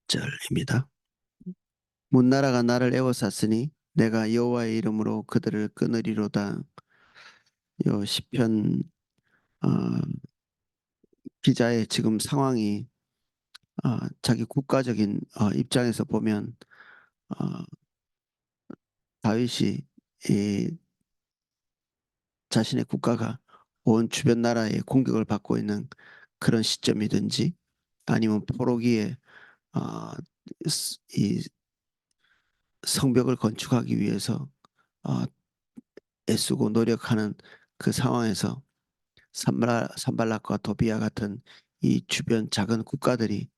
절입니다. 문나라가 나를 애워쌌으니 내가 여호와의 이름으로 그들을 끊으리로다. 요 시편 어, 기자의 지금 상황이 자기 국가적인 입장에서 보면 어, 다윗이 이 자신의 국가가 온 주변 나라의 공격을 받고 있는 그런 시점이든지 아니면 포로기에 어, 이 성벽을 건축하기 위해서 어, 애쓰고 노력하는 그 상황에서 산발락과 도비아 같은 이 주변 작은 국가들이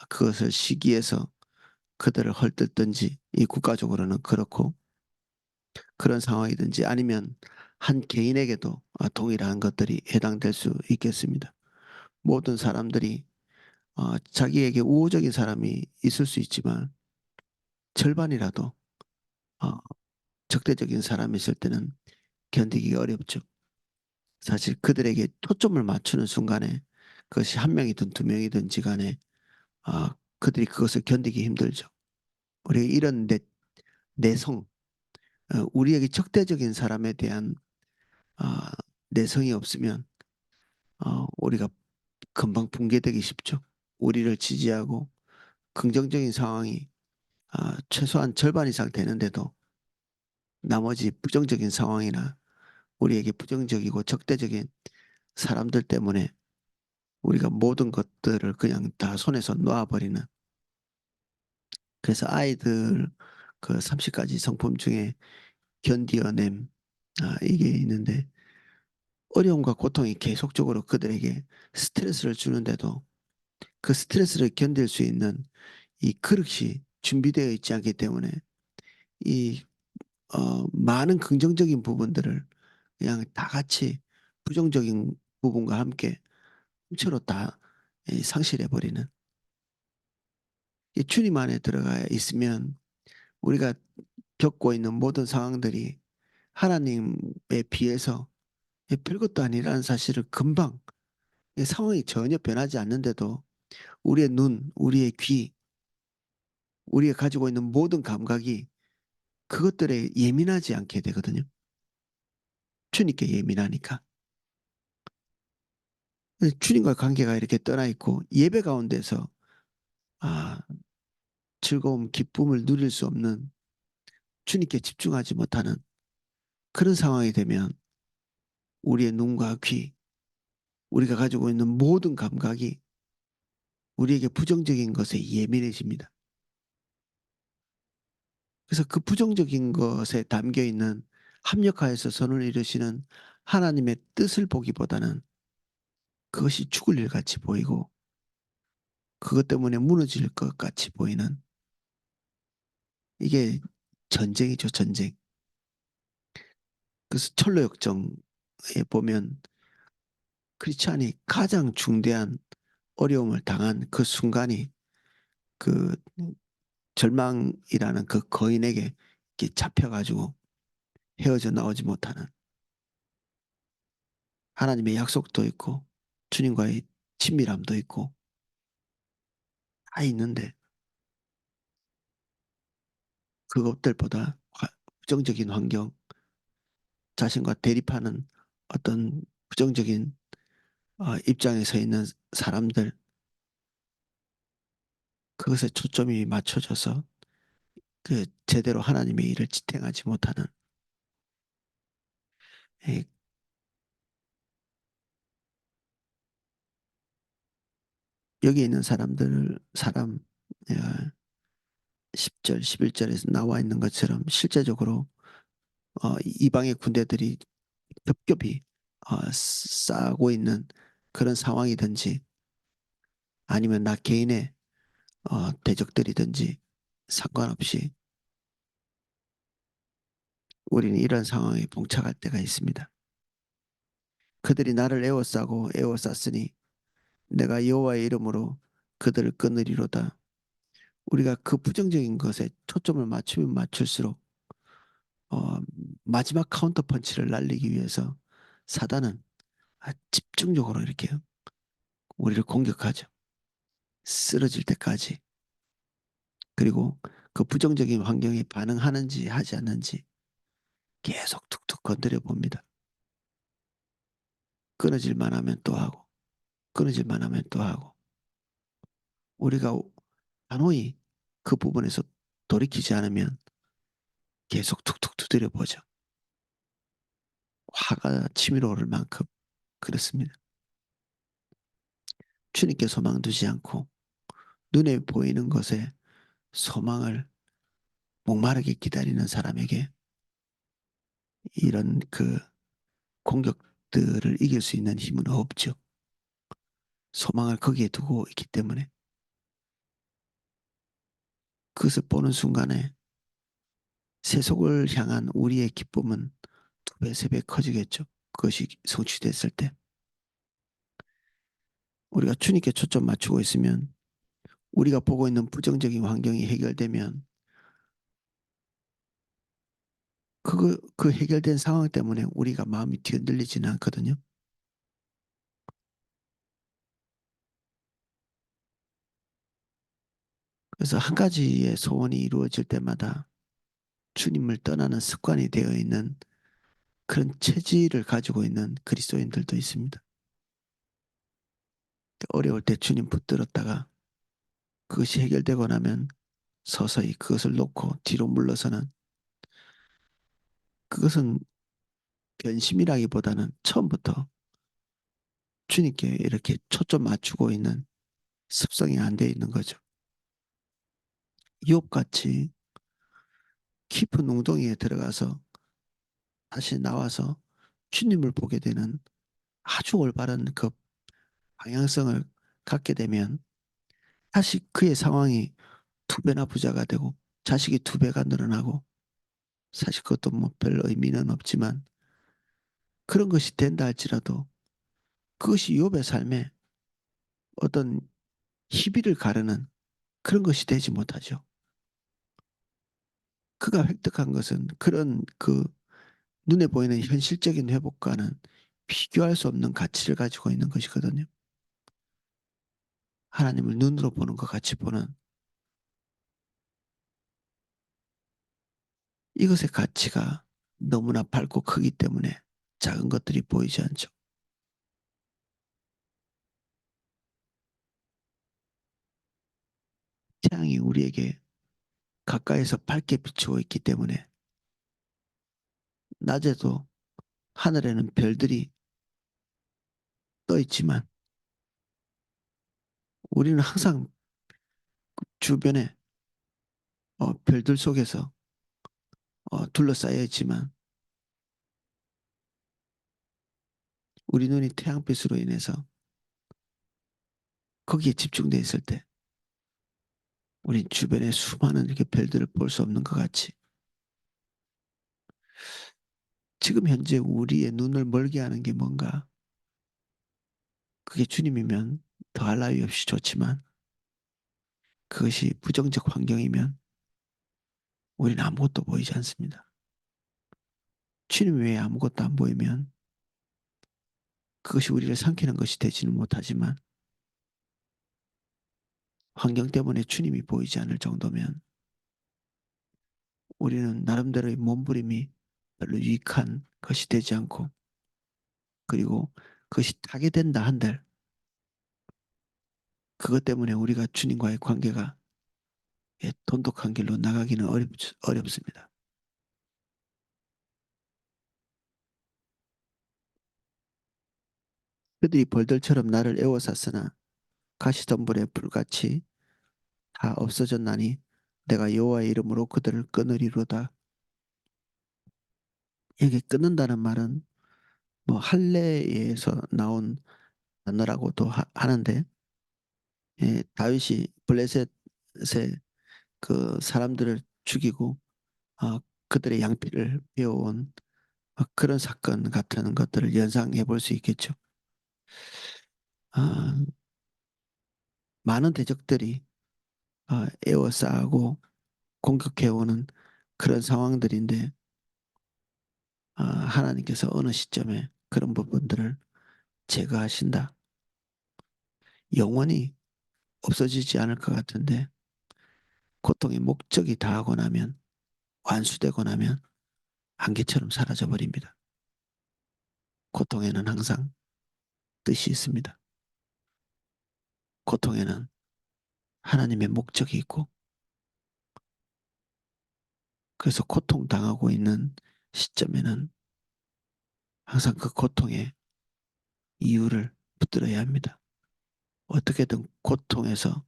그것을 시기해서 그들을 헐뜯든지 이 국가적으로는 그렇고 그런 상황이든지 아니면 한 개인에게도 동일한 것들이 해당될 수 있겠습니다. 모든 사람들이 자기에게 우호적인 사람이 있을 수 있지만 절반이라도 어, 적대적인 사람이 있을 때는 견디기 어렵죠. 사실 그들에게 초점을 맞추는 순간에 그것이 한 명이든 두 명이든지 간에 그들이 그것을 견디기 힘들죠. 우리 이런 내성, 우리에게 적대적인 사람에 대한 아, 내성이 없으면 우리가 금방 붕괴되기 쉽죠. 우리를 지지하고 긍정적인 상황이 최소한 절반 이상 되는데도 나머지 부정적인 상황이나 우리에게 부정적이고 적대적인 사람들 때문에 우리가 모든 것들을 그냥 다 손에서 놓아버리는 그래서 아이들 그 30가지 성품 중에 견디어냄 이게 있는데 어려움과 고통이 계속적으로 그들에게 스트레스를 주는데도 그 스트레스를 견딜 수 있는 이 그릇이 준비되어 있지 않기 때문에 이 많은 긍정적인 부분들을 그냥 다 같이 부정적인 부분과 함께 통째로 다 상실해버리는 이 주님 안에 들어가 있으면 우리가 겪고 있는 모든 상황들이 하나님에 비해서 별것도 아니라는 사실을 금방 상황이 전혀 변하지 않는데도 우리의 눈, 우리의 귀, 우리가 가지고 있는 모든 감각이 그것들에 예민하지 않게 되거든요. 주님께 예민하니까. 주님과 관계가 이렇게 떠나 있고 예배 가운데서 아, 즐거움, 기쁨을 누릴 수 없는 주님께 집중하지 못하는 그런 상황이 되면 우리의 눈과 귀, 우리가 가지고 있는 모든 감각이 우리에게 부정적인 것에 예민해집니다. 그래서 그 부정적인 것에 담겨 있는 합력하여서 선을 이루시는 하나님의 뜻을 보기보다는 그것이 죽을 일 같이 보이고 그것 때문에 무너질 것 같이 보이는 이게 전쟁이죠, 전쟁. 그래서 철로 역정에 보면 크리스찬이 가장 중대한 어려움을 당한 그 순간이 그 절망이라는 그 거인에게 이렇게 잡혀가지고 헤어져 나오지 못하는 하나님의 약속도 있고 주님과의 친밀함도 있고 다 있는데 그것들보다 부정적인 환경, 자신과 대립하는 어떤 부정적인 입장에 서 있는 사람들 그것에 초점이 맞춰져서 그 제대로 하나님의 일을 지탱하지 못하는 예, 여기 있는 사람 예, 10절, 11절에서 나와 있는 것처럼 실제적으로 이방의 군대들이 겹겹이 싸고 있는 그런 상황이든지 아니면 나 개인의 대적들이든지 상관없이 우리는 이런 상황에 봉착할 때가 있습니다. 그들이 나를 에워싸고 에워쌌으니 내가 여호와의 이름으로 그들을 끊으리로다. 우리가 그 부정적인 것에 초점을 맞추면 맞출수록 어, 마지막 카운터 펀치를 날리기 위해서 사단은 집중적으로 이렇게 우리를 공격하죠. 쓰러질 때까지. 그리고 그 부정적인 환경에 반응하는지 하지 않는지 계속 툭툭 건드려 봅니다. 끊어질만 하면 또 하고, 끊어질만 하면 또 하고. 우리가 단호히 그 부분에서 돌이키지 않으면 계속 툭툭 두드려 보죠. 화가 치밀어 오를 만큼 그렇습니다. 주님께 소망 두지 않고 눈에 보이는 것에 소망을 목마르게 기다리는 사람에게 이런 그 공격들을 이길 수 있는 힘은 없죠. 소망을 거기에 두고 있기 때문에 그것을 보는 순간에 세속을 향한 우리의 기쁨은 두 배, 세 배 커지겠죠. 그것이 성취됐을 때. 우리가 주님께 초점 맞추고 있으면 우리가 보고 있는 부정적인 환경이 해결되면 그 해결된 상황 때문에 우리가 마음이 뒤흔들리지는 않거든요. 그래서 한 가지의 소원이 이루어질 때마다 주님을 떠나는 습관이 되어 있는 그런 체질을 가지고 있는 그리스도인들도 있습니다. 어려울 때 주님 붙들었다가 그것이 해결되고 나면 서서히 그것을 놓고 뒤로 물러서는 그것은 변심이라기보다는 처음부터 주님께 이렇게 초점 맞추고 있는 습성이 안 돼 있는 거죠. 유업같이 깊은 웅덩이에 들어가서 다시 나와서 주님을 보게 되는 아주 올바른 그 방향성을 갖게 되면 다시 그의 상황이 두 배나 부자가 되고 자식이 두 배가 늘어나고 사실 그것도 뭐 별 의미는 없지만 그런 것이 된다 할지라도 그것이 욥의 삶에 어떤 희비를 가르는 그런 것이 되지 못하죠. 그가 획득한 것은 그런 그 눈에 보이는 현실적인 회복과는 비교할 수 없는 가치를 가지고 있는 것이거든요. 하나님을 눈으로 보는 것 같이 보는 이것의 가치가 너무나 밝고 크기 때문에 작은 것들이 보이지 않죠. 태양이 우리에게 가까이서 밝게 비추고 있기 때문에 낮에도 하늘에는 별들이 떠 있지만 우리는 항상 주변에 별들 속에서 둘러싸여 있지만 우리 눈이 태양빛으로 인해서 거기에 집중돼 있을 때 우린 주변에 수많은 이렇게 별들을 볼 수 없는 것 같이 지금 현재 우리의 눈을 멀게 하는 게 뭔가 그게 주님이면 더할 나위 없이 좋지만 그것이 부정적 환경이면 우리는 아무것도 보이지 않습니다. 주님 외에 아무것도 안 보이면 그것이 우리를 삼키는 것이 되지는 못하지만 환경 때문에 주님이 보이지 않을 정도면 우리는 나름대로의 몸부림이 별로 유익한 것이 되지 않고 그리고 그것이 타게 된다 한들 그것 때문에 우리가 주님과의 관계가 돈독한 길로 나가기는 어렵습니다. 그들이 벌들처럼 나를 애워쌌으나 가시덤불의 불같이 다 없어졌나니 내가 여호와의 이름으로 그들을 끊으리로다. 여기 끊는다는 말은 뭐 할례에서 나온 단어라고도 하는데 다윗이 블레셋의 그 사람들을 죽이고 어, 그들의 양피를 베어온 그런 사건 같은 것들을 연상해 볼 수 있겠죠. 아, 많은 대적들이 에워싸고 공격해오는 그런 상황들인데 하나님께서 어느 시점에 그런 부분들을 제거하신다. 영원히 없어지지 않을 것 같은데 고통의 목적이 다하고 나면, 완수되고 나면 안개처럼 사라져 버립니다. 고통에는 항상 뜻이 있습니다. 고통에는 하나님의 목적이 있고, 그래서 고통당하고 있는 시점에는 항상 그 고통의 이유를 붙들어야 합니다. 어떻게든 고통에서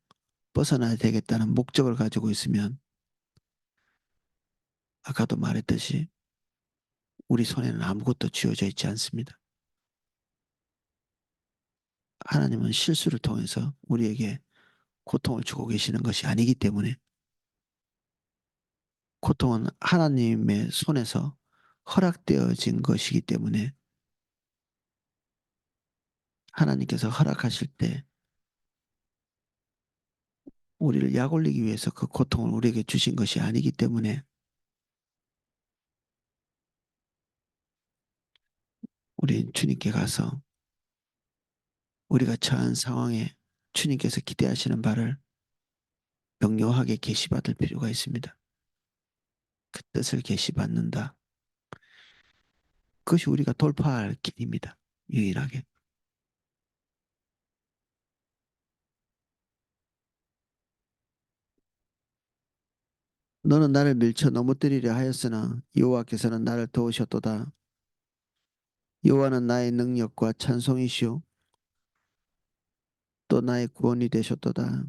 벗어나야 되겠다는 목적을 가지고 있으면 아까도 말했듯이 우리 손에는 아무것도 쥐어져 있지 않습니다. 하나님은 실수를 통해서 우리에게 고통을 주고 계시는 것이 아니기 때문에, 고통은 하나님의 손에서 허락되어진 것이기 때문에 하나님께서 허락하실 때 우리를 약 올리기 위해서 그 고통을 우리에게 주신 것이 아니기 때문에 우리 주님께 가서 우리가 처한 상황에 주님께서 기대하시는 바를 명료하게 계시받을 필요가 있습니다. 그 뜻을 계시받는다. 그것이 우리가 돌파할 길입니다. 유일하게. 너는 나를 밀쳐 넘어뜨리려 하였으나 여호와께서는 나를 도우셨도다. 여호와는 나의 능력과 찬송이시오 또 나의 구원이 되셨도다.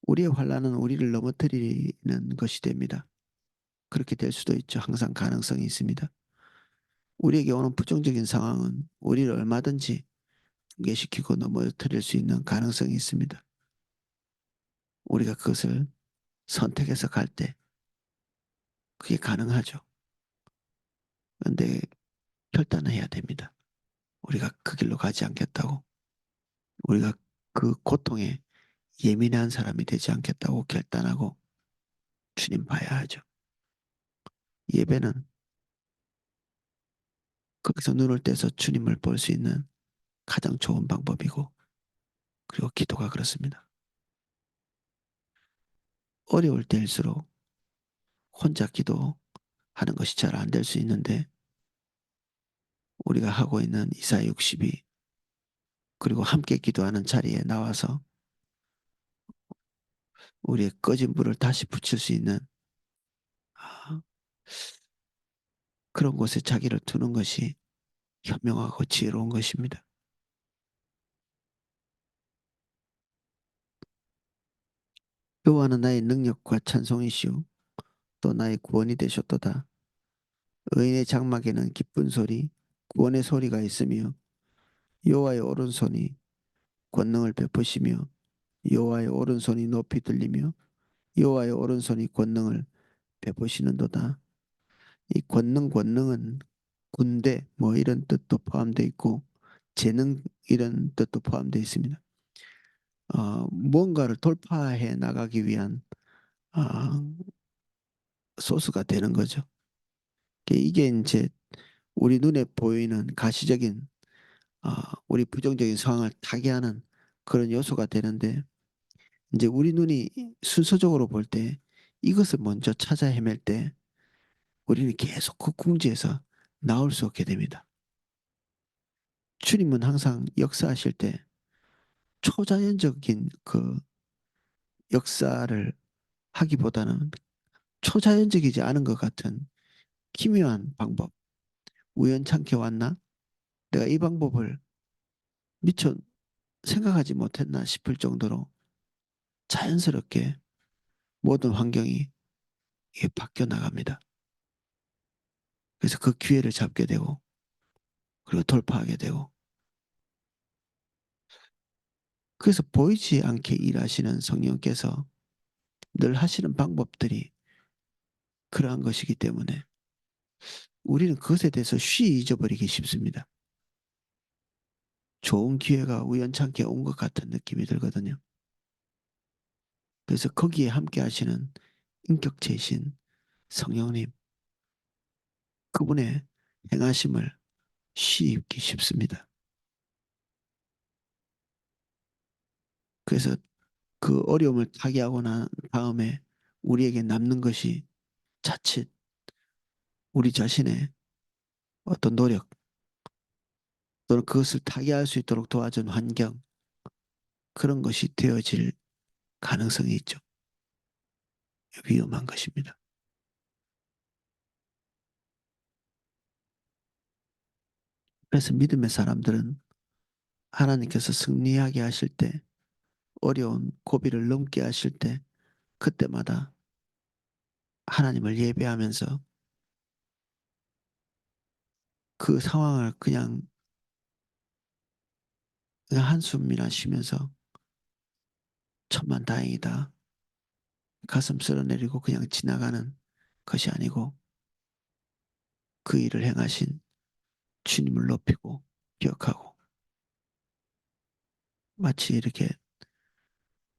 우리의 환란은 우리를 넘어뜨리는 것이 됩니다. 그렇게 될 수도 있죠. 항상 가능성이 있습니다. 우리에게 오는 부정적인 상황은 우리를 얼마든지 붕괴시키고 넘어뜨릴 수 있는 가능성이 있습니다. 우리가 그것을 선택해서 갈 때 그게 가능하죠. 그런데 결단을 해야 됩니다. 우리가 그 길로 가지 않겠다고. 우리가 그 고통에 예민한 사람이 되지 않겠다고 결단하고 주님 봐야 하죠. 예배는 거기서 눈을 떼서 주님을 볼 수 있는 가장 좋은 방법이고, 그리고 기도가 그렇습니다. 어려울 때일수록 혼자 기도하는 것이 잘 안 될 수 있는데, 우리가 하고 있는 이사 60이 그리고 함께 기도하는 자리에 나와서 우리의 꺼진 불을 다시 붙일 수 있는 아, 그런 곳에 자기를 두는 것이 현명하고 지혜로운 것입니다. 여호와는 나의 능력과 찬송이시오 또 나의 구원이 되셨도다. 의인의 장막에는 기쁜 소리 구원의 소리가 있으며 여호와의 오른손이 권능을 베푸시며 여호와의 오른손이 높이 들리며 여호와의 오른손이 권능을 베푸시는도다. 이 권능은 군대 뭐 이런 뜻도 포함되어 있고 재능 이런 뜻도 포함되어 있습니다. 무언가를 돌파해 나가기 위한 어, 소스가 되는 거죠. 이게 이제 우리 눈에 보이는 가시적인 어, 우리 부정적인 상황을 타개하는 그런 요소가 되는데, 이제 우리 눈이 순서적으로 볼 때 이것을 먼저 찾아 헤맬 때 우리는 계속 그 궁지에서 나올 수 없게 됩니다. 주님은 항상 역사하실 때 초자연적인 그 역사를 하기보다는 초자연적이지 않은 것 같은 기묘한 방법, 우연찮게 왔나? 내가 이 방법을 미처 생각하지 못했나 싶을 정도로 자연스럽게 모든 환경이 바뀌어 나갑니다. 그래서 그 기회를 잡게 되고 그리고 돌파하게 되고, 그래서 보이지 않게 일하시는 성령께서 늘 하시는 방법들이 그러한 것이기 때문에 우리는 그것에 대해서 쉬이 잊어버리기 쉽습니다. 좋은 기회가 우연찮게 온 것 같은 느낌이 들거든요. 그래서 거기에 함께 하시는 인격체이신 성령님, 그분의 행하심을 쉬이 잊기 쉽습니다. 그래서 그 어려움을 타개하고 난 다음에 우리에게 남는 것이 자칫 우리 자신의 어떤 노력 또는 그것을 타개할 수 있도록 도와준 환경 그런 것이 되어질 가능성이 있죠. 위험한 것입니다. 그래서 믿음의 사람들은 하나님께서 승리하게 하실 때 어려운 고비를 넘게 하실 때 그때마다 하나님을 예배하면서 그 상황을 그냥 한숨이나 쉬면서 천만 다행이다. 가슴 쓸어내리고 그냥 지나가는 것이 아니고 그 일을 행하신 주님을 높이고 기억하고 마치 이렇게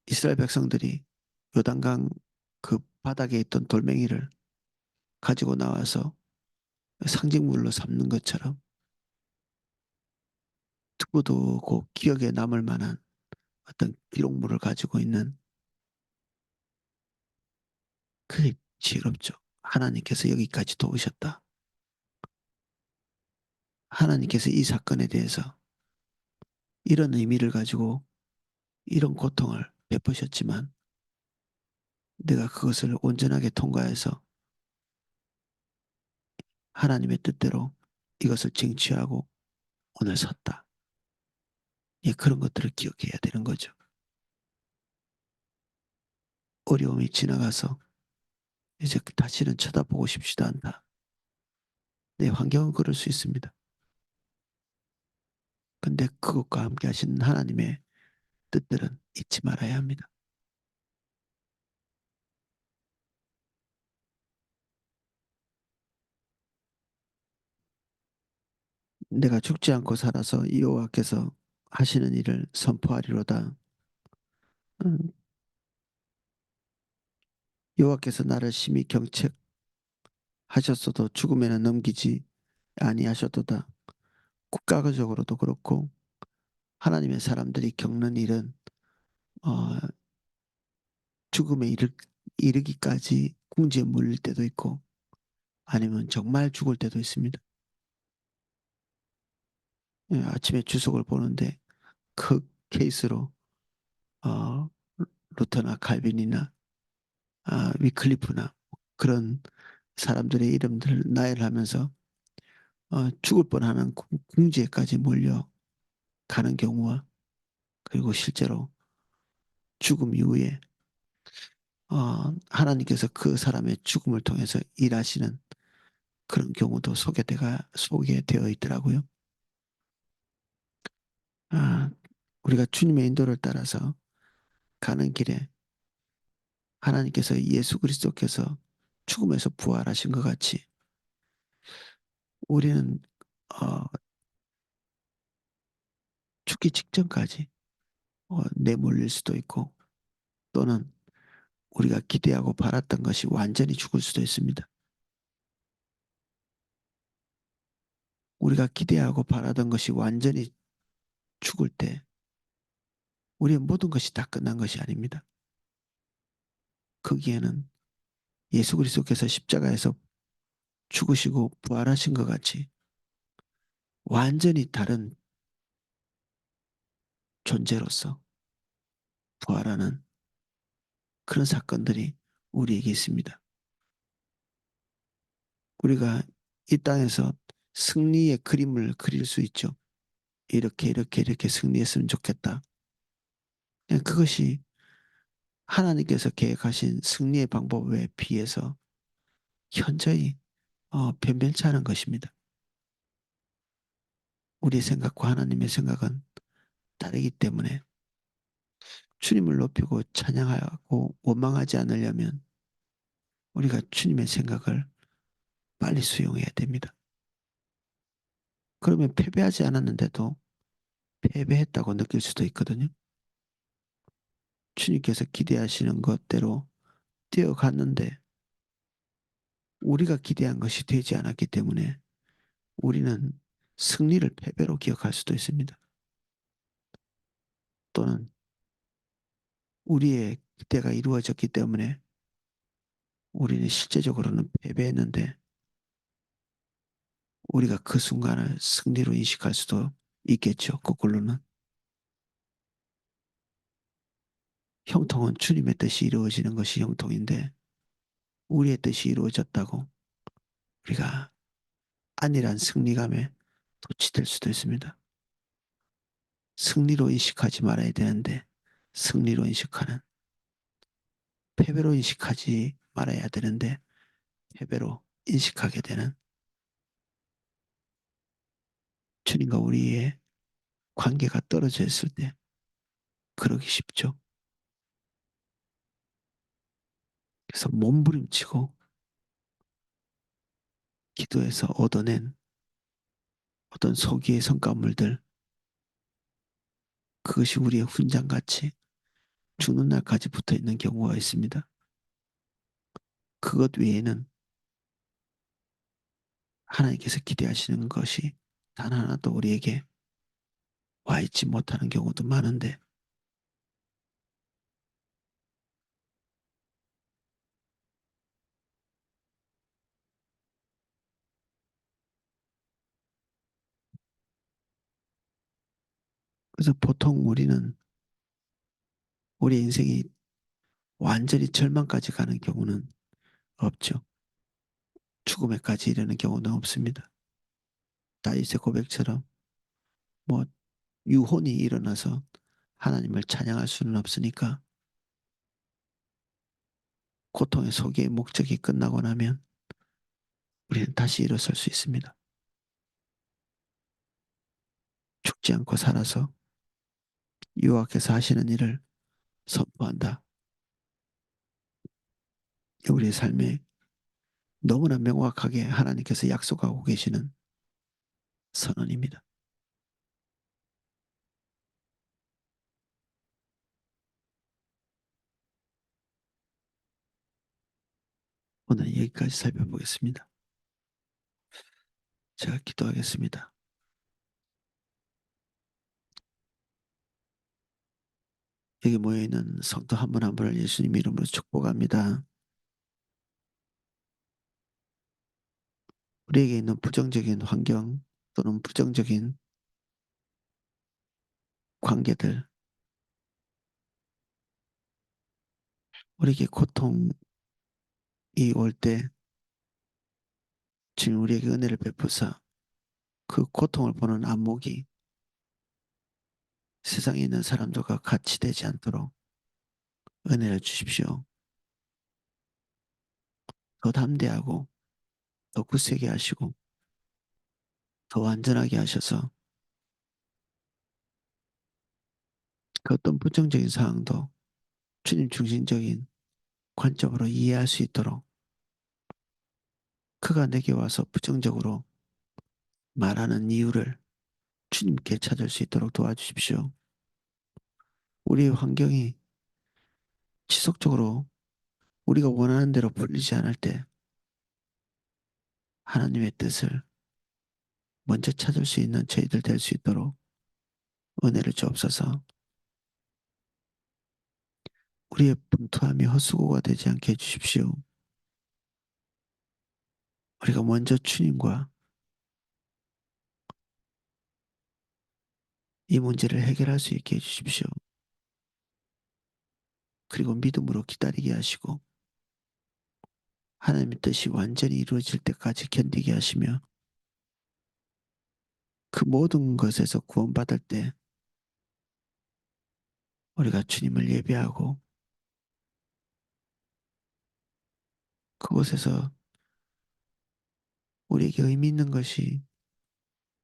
이스라엘 백성들이 요단강 그 바닥에 있던 돌멩이를 가지고 나와서 상징물로 삼는 것처럼 두고두고 기억에 남을 만한 어떤 기록물을 가지고 있는 그게 지혜롭죠. 하나님께서 여기까지 도우셨다. 하나님께서 이 사건에 대해서 이런 의미를 가지고 이런 고통을 베푸셨지만 내가 그것을 온전하게 통과해서 하나님의 뜻대로 이것을 쟁취하고 오늘 섰다. 예, 그런 것들을 기억해야 되는 거죠. 어려움이 지나가서 이제 다시는 쳐다보고 싶지도 않다. 내 환경은 그럴 수 있습니다. 근데 그것과 함께 하시는 하나님의 뜻들은 잊지 말아야 합니다. 내가 죽지 않고 살아서 여호와께서 하시는 일을 선포하리로다. 음, 여호와께서 나를 심히 경책하셨어도 죽음에는 넘기지 아니하셨도다. 국가적으로도 그렇고 하나님의 사람들이 겪는 일은 어, 죽음에 이르기까지 궁지에 물릴 때도 있고 아니면 정말 죽을 때도 있습니다. 예, 아침에 주석을 보는데 그 케이스로 어, 루터나 칼빈이나 위클리프나 그런 사람들의 이름들을 나열하면서 죽을 뻔하는 궁지에까지 몰려가는 경우와 그리고 실제로 죽음 이후에 하나님께서 그 사람의 죽음을 통해서 일하시는 그런 경우도 소개되어 있더라고요. 아, 우리가 주님의 인도를 따라서 가는 길에 하나님께서 예수 그리스도께서 죽음에서 부활하신 것 같이 우리는 어, 죽기 직전까지 내몰릴 수도 있고 또는 우리가 기대하고 바랐던 것이 완전히 죽을 수도 있습니다. 우리가 기대하고 바라던 것이 완전히 죽을 때 우리의 모든 것이 다 끝난 것이 아닙니다. 거기에는 예수 그리스도께서 십자가에서 죽으시고 부활하신 것 같이 완전히 다른 존재로서 부활하는 그런 사건들이 우리에게 있습니다. 우리가 이 땅에서 승리의 그림을 그릴 수 있죠. 이렇게 승리했으면 좋겠다. 그것이 하나님께서 계획하신 승리의 방법에 비해서 현저히 변변치 않은 것입니다. 우리의 생각과 하나님의 생각은 다르기 때문에 주님을 높이고 찬양하고 원망하지 않으려면 우리가 주님의 생각을 빨리 수용해야 됩니다. 그러면 패배하지 않았는데도 패배했다고 느낄 수도 있거든요. 주님께서 기대하시는 것대로 뛰어갔는데 우리가 기대한 것이 되지 않았기 때문에 우리는 승리를 패배로 기억할 수도 있습니다. 또는 우리의 때가 이루어졌기 때문에 우리는 실제적으로는 패배했는데 우리가 그 순간을 승리로 인식할 수도 있겠죠. 거꾸로는. 형통은 주님의 뜻이 이루어지는 것이 형통인데 우리의 뜻이 이루어졌다고 우리가 안일한 승리감에 도취될 수도 있습니다. 승리로 인식하지 말아야 되는데 승리로 인식하는, 패배로 인식하지 말아야 되는데 패배로 인식하게 되는, 주님과 우리의 관계가 떨어져 있을 때 그러기 쉽죠. 그래서 몸부림치고 기도에서 얻어낸 어떤 소기의 성과물들, 그것이 우리의 훈장같이 죽는 날까지 붙어 있는 경우가 있습니다. 그것 외에는 하나님께서 기대하시는 것이 단 하나도 우리에게 와 있지 못하는 경우도 많은데, 그래서 보통 우리는 우리 인생이 완전히 절망까지 가는 경우는 없죠. 죽음에까지 이르는 경우는 없습니다. 다윗의 고백처럼 뭐 유혼이 일어나서 하나님을 찬양할 수는 없으니까 고통의 소기의 목적이 끝나고 나면 우리는 다시 일어설 수 있습니다. 죽지 않고 살아서 여호와께서 하시는 일을 선포한다. 우리의 삶에 너무나 명확하게 하나님께서 약속하고 계시는 선언입니다. 오늘 여기까지 살펴보겠습니다. 제가 기도하겠습니다. 여기 모여있는 성도 한 분 한 분을 예수님 이름으로 축복합니다. 우리에게 있는 부정적인 환경 또는 부정적인 관계들, 우리에게 고통이 올 때 주님 우리에게 은혜를 베푸사 그 고통을 보는 안목이 세상에 있는 사람들과 같이 되지 않도록 은혜를 주십시오. 더 담대하고 더 굳세게 하시고 더 완전하게 하셔서 그 어떤 부정적인 상황도 주님 중심적인 관점으로 이해할 수 있도록, 그가 내게 와서 부정적으로 말하는 이유를 주님께 찾을 수 있도록 도와주십시오. 우리의 환경이 지속적으로 우리가 원하는 대로 풀리지 않을 때 하나님의 뜻을 먼저 찾을 수 있는 저희들 될 수 있도록 은혜를 주옵소서. 우리의 분투함이 헛수고가 되지 않게 해주십시오. 우리가 먼저 주님과 이 문제를 해결할 수 있게 해주십시오. 그리고 믿음으로 기다리게 하시고 하나님의 뜻이 완전히 이루어질 때까지 견디게 하시며 그 모든 것에서 구원받을 때 우리가 주님을 예배하고 그곳에서 우리에게 의미 있는 것이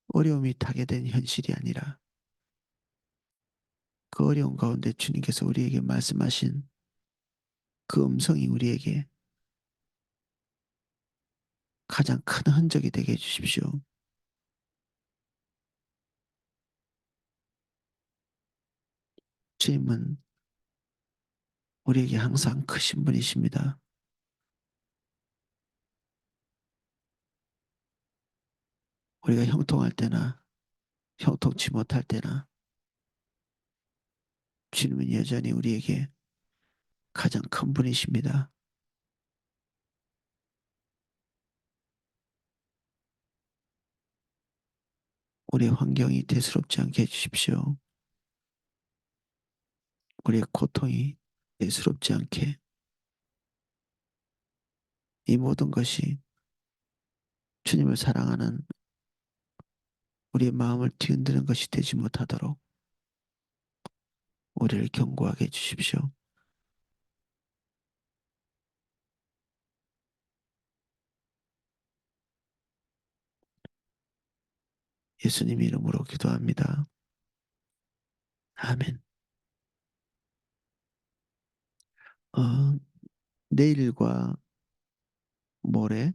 어려움이 타게 된 현실이 아니라 그 어려운 가운데 주님께서 우리에게 말씀하신 그 음성이 우리에게 가장 큰 흔적이 되게 해주십시오. 주님은 우리에게 항상 크신 분이십니다. 우리가 형통할 때나 형통치 못할 때나 주님은 여전히 우리에게 가장 큰 분이십니다. 우리의 환경이 대수롭지 않게 해주십시오. 우리의 고통이 대수롭지 않게 이 모든 것이 주님을 사랑하는 우리의 마음을 뒤흔드는 것이 되지 못하도록 우리를 견고하게 해주십시오. 예수님 이름으로 기도합니다. 아멘. 어, 내일과 모레